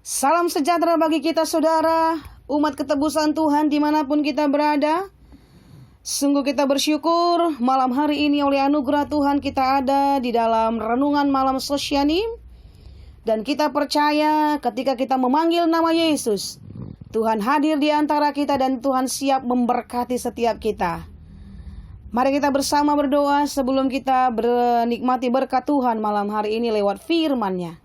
Salam sejahtera bagi kita saudara, umat ketebusan Tuhan dimanapun kita berada. Sungguh kita bersyukur malam hari ini oleh anugerah Tuhan kita ada di dalam renungan malam Sosyanim. Dan kita percaya ketika kita memanggil nama Yesus, Tuhan hadir di antara kita dan Tuhan siap memberkati setiap kita. Mari kita bersama berdoa sebelum kita menikmati berkat Tuhan malam hari ini lewat firman-Nya.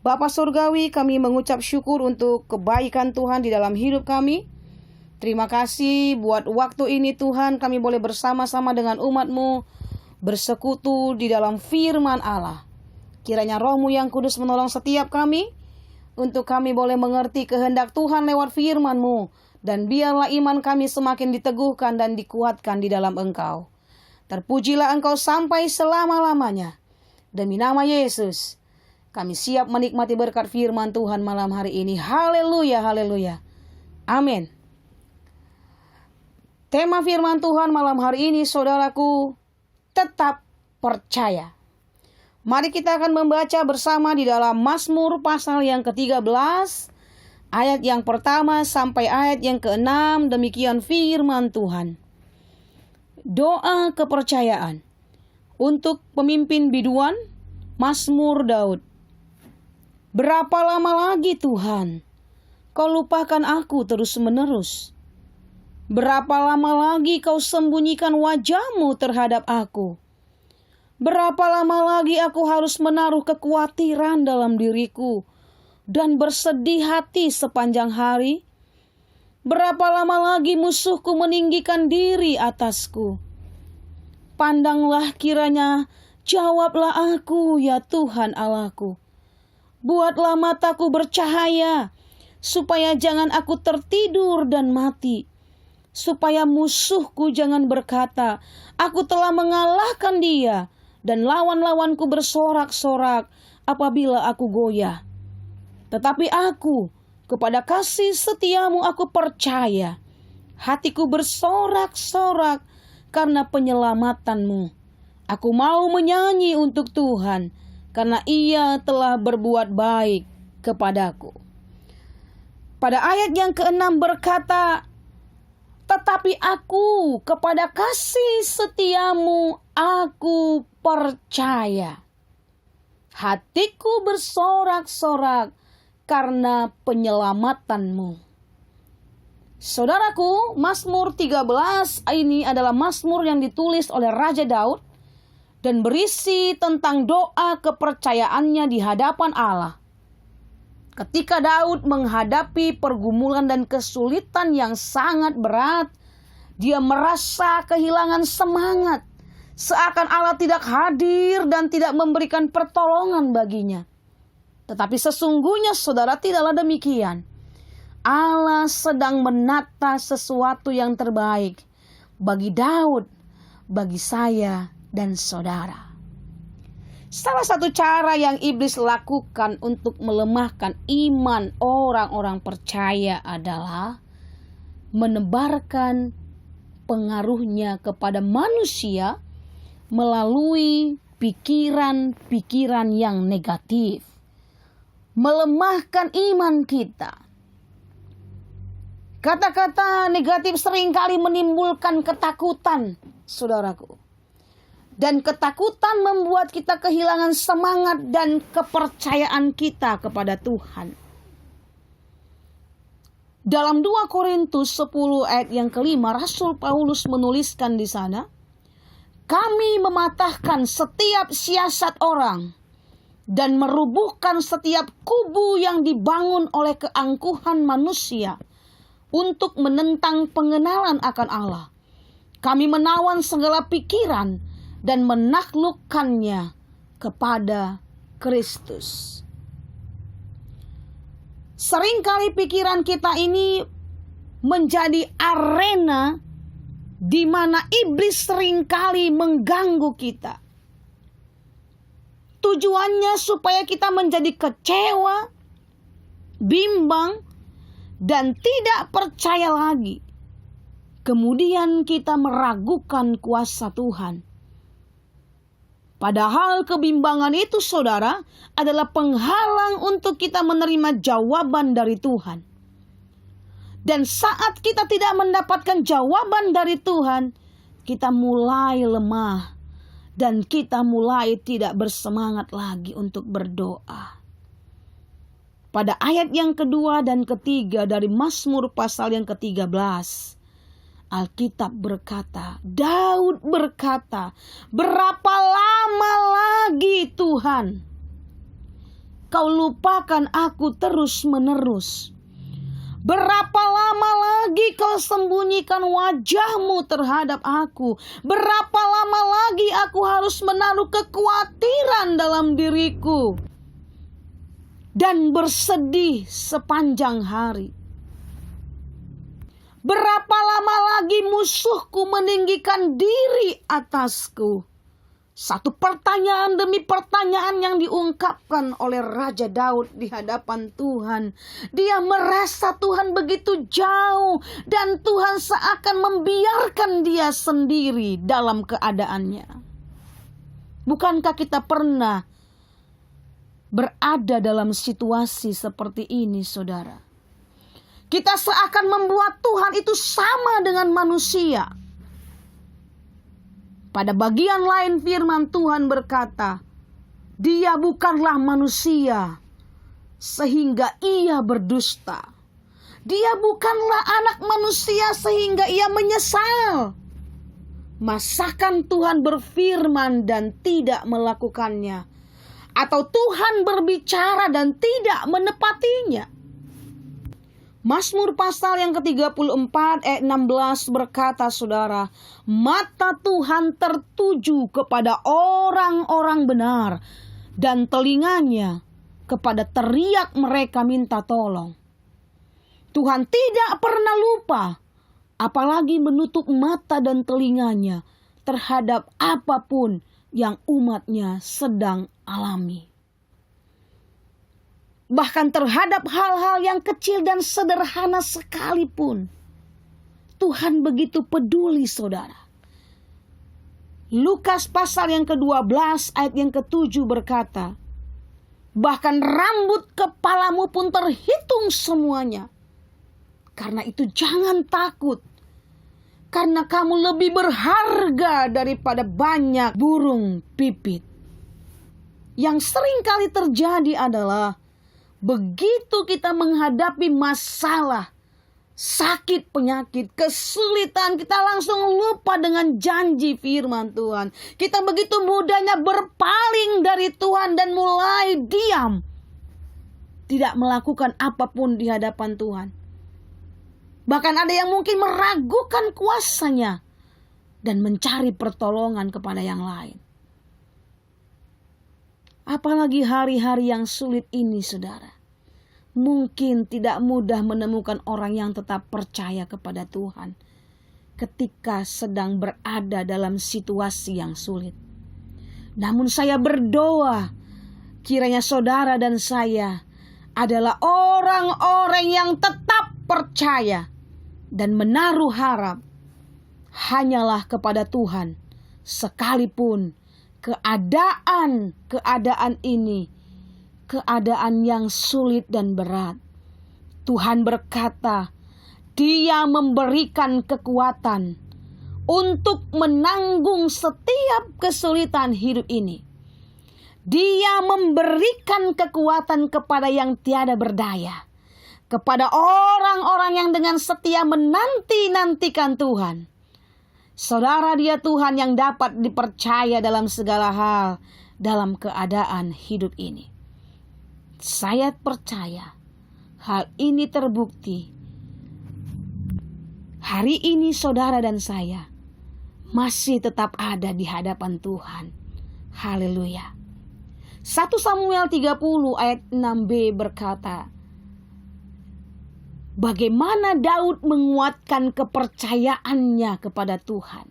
Bapa Surgawi, kami mengucap syukur untuk kebaikan Tuhan di dalam hidup kami. Terima kasih buat waktu ini Tuhan, kami boleh bersama-sama dengan umat-Mu bersekutu di dalam firman Allah. Kiranya Roh-Mu yang kudus menolong setiap kami, untuk kami boleh mengerti kehendak Tuhan lewat firman-Mu. Dan biarlah iman kami semakin diteguhkan dan dikuatkan di dalam Engkau. Terpujilah Engkau sampai selama-lamanya. Demi nama Yesus, kami siap menikmati berkat firman Tuhan malam hari ini. Haleluya, haleluya. Amin. Tema firman Tuhan malam hari ini, saudaraku, tetap percaya. Mari kita akan membaca bersama di dalam Mazmur pasal yang ke-13, ayat yang pertama sampai ayat yang ke-6. Demikian firman Tuhan. Doa kepercayaan untuk pemimpin biduan, Mazmur Daud. Berapa lama lagi Tuhan, Kau lupakan aku terus-menerus? Berapa lama lagi Kau sembunyikan wajah-Mu terhadap aku? Berapa lama lagi aku harus menaruh kekhawatiran dalam diriku dan bersedih hati sepanjang hari? Berapa lama lagi musuhku meninggikan diri atasku? Pandanglah kiranya, jawablah aku ya Tuhan Allahku. Buatlah mataku bercahaya, supaya jangan aku tertidur dan mati. Supaya musuhku jangan berkata, aku telah mengalahkan dia, dan lawan-lawanku bersorak-sorak apabila aku goyah. Tetapi aku, kepada kasih setiamu aku percaya. Hatiku bersorak-sorak karena penyelamatanmu. Aku mau menyanyi untuk Tuhan, karena Ia telah berbuat baik kepadaku. Pada ayat yang ke-6 berkata, tetapi aku kepada kasih setiamu aku percaya. Hatiku bersorak-sorak karena penyelamatanmu. Saudaraku, Mazmur 13 ini adalah Mazmur yang ditulis oleh Raja Daud dan berisi tentang doa kepercayaannya di hadapan Allah. Ketika Daud menghadapi pergumulan dan kesulitan yang sangat berat, dia merasa kehilangan semangat, seakan Allah tidak hadir dan tidak memberikan pertolongan baginya. Tetapi sesungguhnya saudara, tidaklah demikian. Allah sedang menata sesuatu yang terbaik bagi Daud, bagi saya dan saudara. Salah satu cara yang iblis lakukan untuk melemahkan iman orang-orang percaya adalah menebarkan pengaruhnya kepada manusia melalui pikiran-pikiran yang negatif. Melemahkan iman kita. Kata-kata negatif seringkali menimbulkan ketakutan, saudaraku. Dan ketakutan membuat kita kehilangan semangat dan kepercayaan kita kepada Tuhan. Dalam 2 Korintus 10 ayat yang kelima, Rasul Paulus menuliskan di sana, kami mematahkan setiap siasat orang dan merubuhkan setiap kubu yang dibangun oleh keangkuhan manusia untuk menentang pengenalan akan Allah. Kami menawan segala pikiran dan menaklukkannya kepada Kristus. Seringkali pikiran kita ini menjadi arena di mana iblis seringkali mengganggu kita. Tujuannya supaya kita menjadi kecewa, bimbang, dan tidak percaya lagi. Kemudian kita meragukan kuasa Tuhan. Padahal kebimbangan itu, saudara, adalah penghalang untuk kita menerima jawaban dari Tuhan. Dan saat kita tidak mendapatkan jawaban dari Tuhan, kita mulai lemah dan kita mulai tidak bersemangat lagi untuk berdoa. Pada ayat yang kedua dan ketiga dari Mazmur pasal yang ke-13, Alkitab berkata, Daud berkata, berapa lama lagi Tuhan Kau lupakan aku terus menerus? Berapa lama lagi Kau sembunyikan wajah-Mu terhadap aku? Berapa lama lagi aku harus menaruh kekhawatiran dalam diriku dan bersedih sepanjang hari? Berapa lama lagi musuhku meninggikan diri atasku? Satu pertanyaan demi pertanyaan yang diungkapkan oleh Raja Daud di hadapan Tuhan. Dia merasa Tuhan begitu jauh dan Tuhan seakan membiarkan dia sendiri dalam keadaannya. Bukankah kita pernah berada dalam situasi seperti ini, saudara? Kita seakan membuat Tuhan itu sama dengan manusia. Pada bagian lain firman Tuhan berkata, Dia bukanlah manusia sehingga ia berdusta. Dia bukanlah anak manusia sehingga ia menyesal. Masakan Tuhan berfirman dan tidak melakukannya? Atau Tuhan berbicara dan tidak menepatinya? Mazmur pasal yang ke-34 ayat 16 berkata, saudara, mata Tuhan tertuju kepada orang-orang benar dan telinganya kepada teriak mereka minta tolong. Tuhan tidak pernah lupa, apalagi menutup mata dan telinganya terhadap apapun yang umatnya sedang alami. Bahkan terhadap hal-hal yang kecil dan sederhana sekalipun, Tuhan begitu peduli, saudara. Lukas pasal yang ke-12 ayat yang ke-7 berkata, bahkan rambut kepalamu pun terhitung semuanya. Karena itu jangan takut, karena kamu lebih berharga daripada banyak burung pipit. Yang sering kali terjadi adalah begitu kita menghadapi masalah, sakit, penyakit, kesulitan, kita langsung lupa dengan janji firman Tuhan. Kita begitu mudahnya berpaling dari Tuhan dan mulai diam, tidak melakukan apapun di hadapan Tuhan. Bahkan ada yang mungkin meragukan kuasanya dan mencari pertolongan kepada yang lain. Apalagi hari-hari yang sulit ini, saudara. Mungkin tidak mudah menemukan orang yang tetap percaya kepada Tuhan ketika sedang berada dalam situasi yang sulit. Namun saya berdoa, kiranya saudara dan saya adalah orang-orang yang tetap percaya dan menaruh harap hanyalah kepada Tuhan, sekalipun keadaan ini, keadaan yang sulit dan berat. Tuhan berkata, Dia memberikan kekuatan untuk menanggung setiap kesulitan hidup ini. Dia memberikan kekuatan kepada yang tiada berdaya, kepada orang-orang yang dengan setia menanti-nantikan Tuhan. Saudara, Dia Tuhan yang dapat dipercaya dalam segala hal dalam keadaan hidup ini. Saya percaya hal ini terbukti. Hari ini saudara dan saya masih tetap ada di hadapan Tuhan. Haleluya. 1 Samuel 30 ayat 6b berkata, bagaimana Daud menguatkan kepercayaannya kepada Tuhan.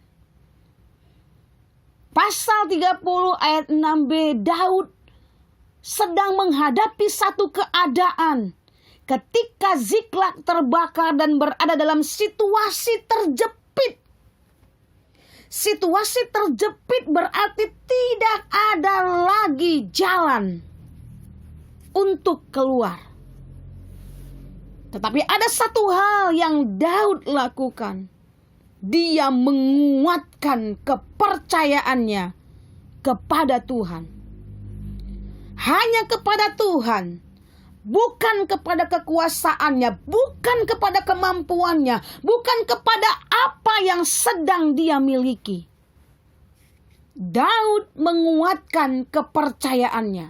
Pasal 30 ayat 6b, Daud sedang menghadapi satu keadaan ketika Ziklag terbakar dan berada dalam situasi terjepit. Situasi terjepit berarti tidak ada lagi jalan untuk keluar. Tetapi ada satu hal yang Daud lakukan. Dia menguatkan kepercayaannya kepada Tuhan. Hanya kepada Tuhan. Bukan kepada kekuasaannya, bukan kepada kemampuannya, bukan kepada apa yang sedang dia miliki. Daud menguatkan kepercayaannya.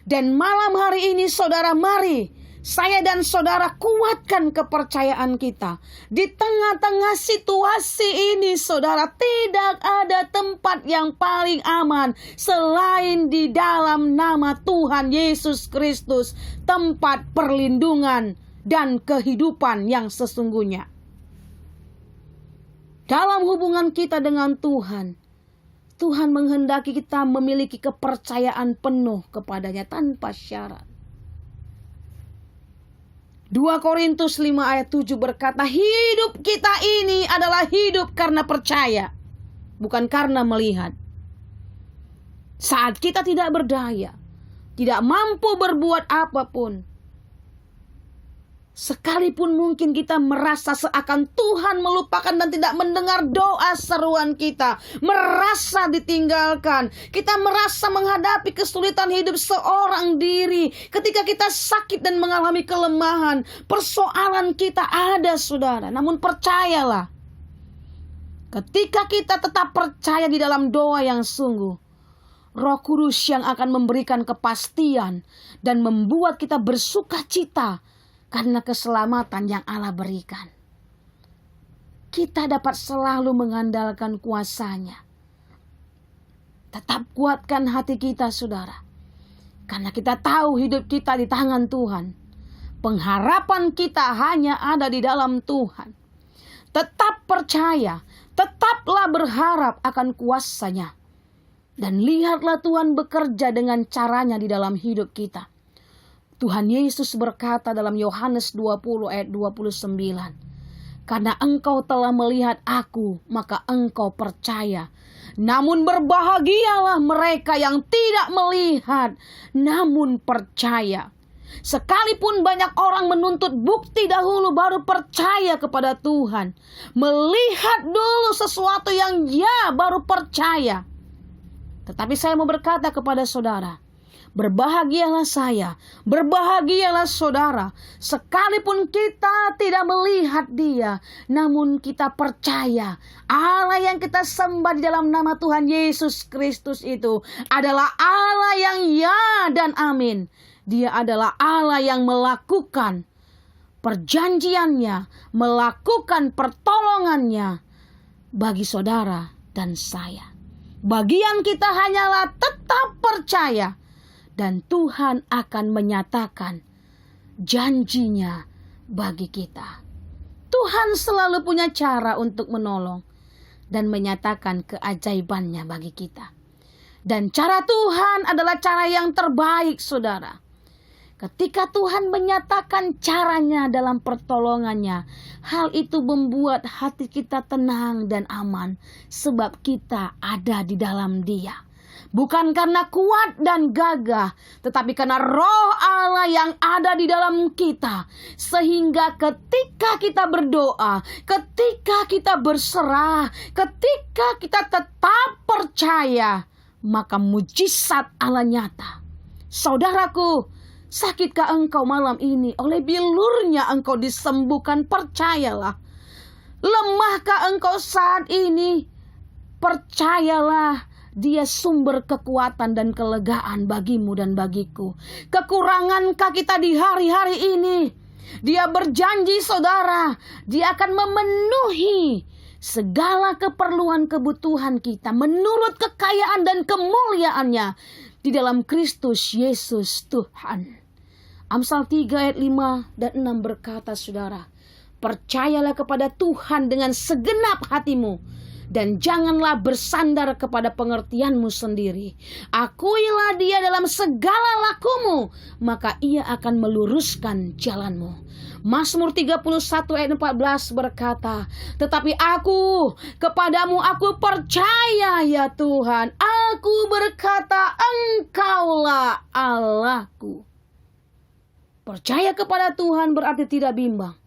Dan malam hari ini saudara, mari saya dan saudara kuatkan kepercayaan kita. Di tengah-tengah situasi ini saudara, tidak ada tempat yang paling aman selain di dalam nama Tuhan Yesus Kristus, tempat perlindungan dan kehidupan yang sesungguhnya. Dalam hubungan kita dengan Tuhan, Tuhan menghendaki kita memiliki kepercayaan penuh kepadanya tanpa syarat. 2 Korintus 5 ayat 7 berkata, hidup kita ini adalah hidup karena percaya, bukan karena melihat. Saat kita tidak berdaya, tidak mampu berbuat apapun, sekalipun mungkin kita merasa seakan Tuhan melupakan dan tidak mendengar doa seruan kita, merasa ditinggalkan, kita merasa menghadapi kesulitan hidup seorang diri, ketika kita sakit dan mengalami kelemahan, persoalan kita ada saudara. Namun percayalah, ketika kita tetap percaya di dalam doa yang sungguh, Roh Kudus yang akan memberikan kepastian dan membuat kita bersuka cita karena keselamatan yang Allah berikan. Kita dapat selalu mengandalkan kuasa-Nya. Tetap kuatkan hati kita saudara. Karena kita tahu hidup kita di tangan Tuhan. Pengharapan kita hanya ada di dalam Tuhan. Tetap percaya, tetaplah berharap akan kuasa-Nya. Dan lihatlah Tuhan bekerja dengan caranya di dalam hidup kita. Tuhan Yesus berkata dalam Yohanes 20 ayat 29. Karena engkau telah melihat aku, maka engkau percaya. Namun berbahagialah mereka yang tidak melihat, namun percaya. Sekalipun banyak orang menuntut bukti dahulu baru percaya kepada Tuhan. Melihat dulu sesuatu yang ya baru percaya. Tetapi saya mau berkata kepada saudara, berbahagialah saya, berbahagialah saudara, sekalipun kita tidak melihat Dia, namun kita percaya Allah yang kita sembah di dalam nama Tuhan Yesus Kristus itu adalah Allah yang ya dan amin. Dia adalah Allah yang melakukan perjanjiannya, melakukan pertolongannya bagi saudara dan saya. Bagian kita hanyalah tetap percaya. Dan Tuhan akan menyatakan janjinya bagi kita. Tuhan selalu punya cara untuk menolong dan menyatakan keajaibannya bagi kita. Dan cara Tuhan adalah cara yang terbaik saudara. Ketika Tuhan menyatakan caranya dalam pertolongannya, hal itu membuat hati kita tenang dan aman. Sebab kita ada di dalam Dia. Bukan karena kuat dan gagah, tetapi karena Roh Allah yang ada di dalam kita. Sehingga ketika kita berdoa, ketika kita berserah, ketika kita tetap percaya, maka mujizat Allah nyata. Saudaraku, sakitkah engkau malam ini? Oleh bilurnya engkau disembuhkan, percayalah. Lemahkah engkau saat ini? Percayalah. Dia sumber kekuatan dan kelegaan bagimu dan bagiku. Kekurangankah kita di hari-hari ini? Dia berjanji saudara, Dia akan memenuhi segala keperluan kebutuhan kita menurut kekayaan dan kemuliaannya di dalam Kristus Yesus Tuhan. Amsal 3 ayat 5 dan 6 berkata saudara, percayalah kepada Tuhan dengan segenap hatimu dan janganlah bersandar kepada pengertianmu sendiri. Akuilah dia dalam segala lakumu, maka ia akan meluruskan jalanmu. Mazmur 31 ayat 14 berkata, tetapi aku, kepadamu aku percaya ya Tuhan. Aku berkata, Engkaulah Allahku. Percaya kepada Tuhan berarti tidak bimbang.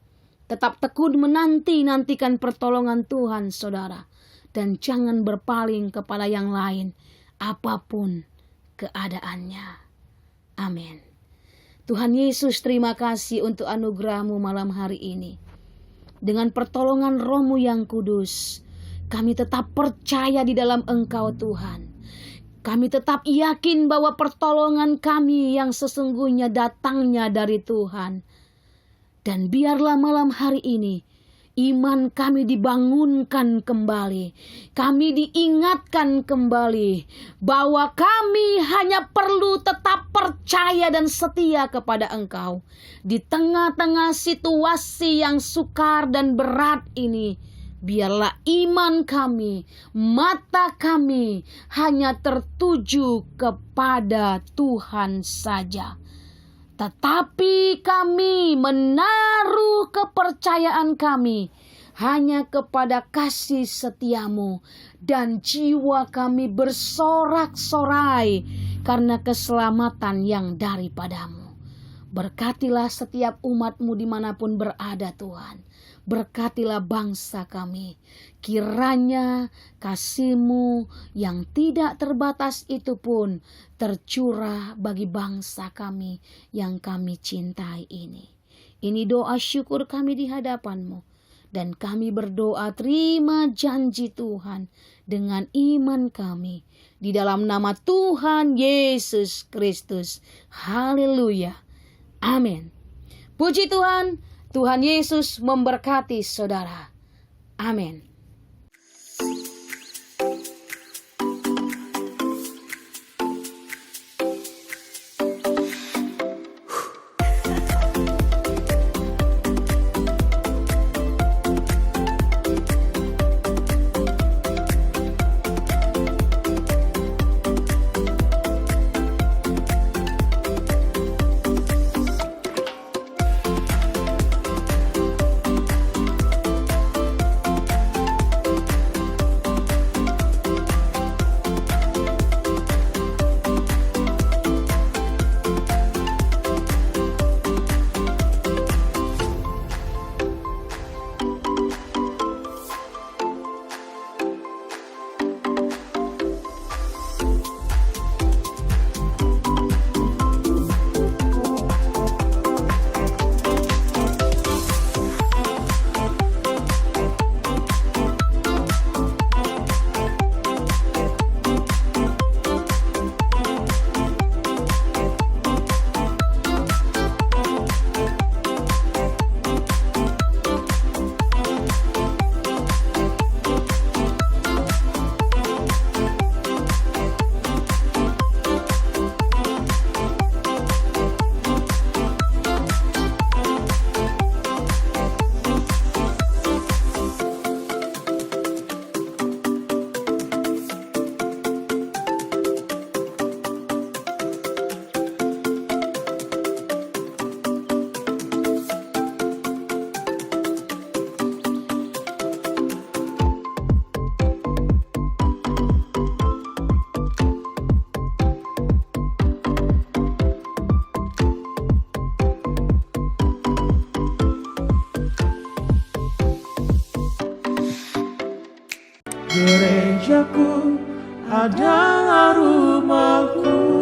Tetap tekun nantikan pertolongan Tuhan, saudara. Dan jangan berpaling kepada yang lain, apapun keadaannya. Amin. Tuhan Yesus, terima kasih untuk anugerah-Mu malam hari ini. Dengan pertolongan Roh-Mu yang kudus, kami tetap percaya di dalam Engkau Tuhan. Kami tetap yakin bahwa pertolongan kami yang sesungguhnya datangnya dari Tuhan. Dan biarlah malam hari ini iman kami dibangunkan kembali. Kami diingatkan kembali bahwa kami hanya perlu tetap percaya dan setia kepada Engkau. Di tengah-tengah situasi yang sukar dan berat ini, biarlah iman kami, mata kami hanya tertuju kepada Tuhan saja. Tetapi kami menaruh kepercayaan kami hanya kepada kasih setiamu, dan jiwa kami bersorak-sorai karena keselamatan yang daripadamu. Berkatilah setiap umat-Mu dimanapun berada Tuhan. Berkatilah bangsa kami. Kiranya kasih-Mu yang tidak terbatas itu pun tercurah bagi bangsa kami yang kami cintai ini. Ini doa syukur kami di hadapan-Mu. Dan kami berdoa terima janji Tuhan dengan iman kami. Di dalam nama Tuhan Yesus Kristus. Haleluya. Amin. Puji Tuhan. Tuhan Yesus memberkati saudara. Amin. Gerejaku adalah rumahku.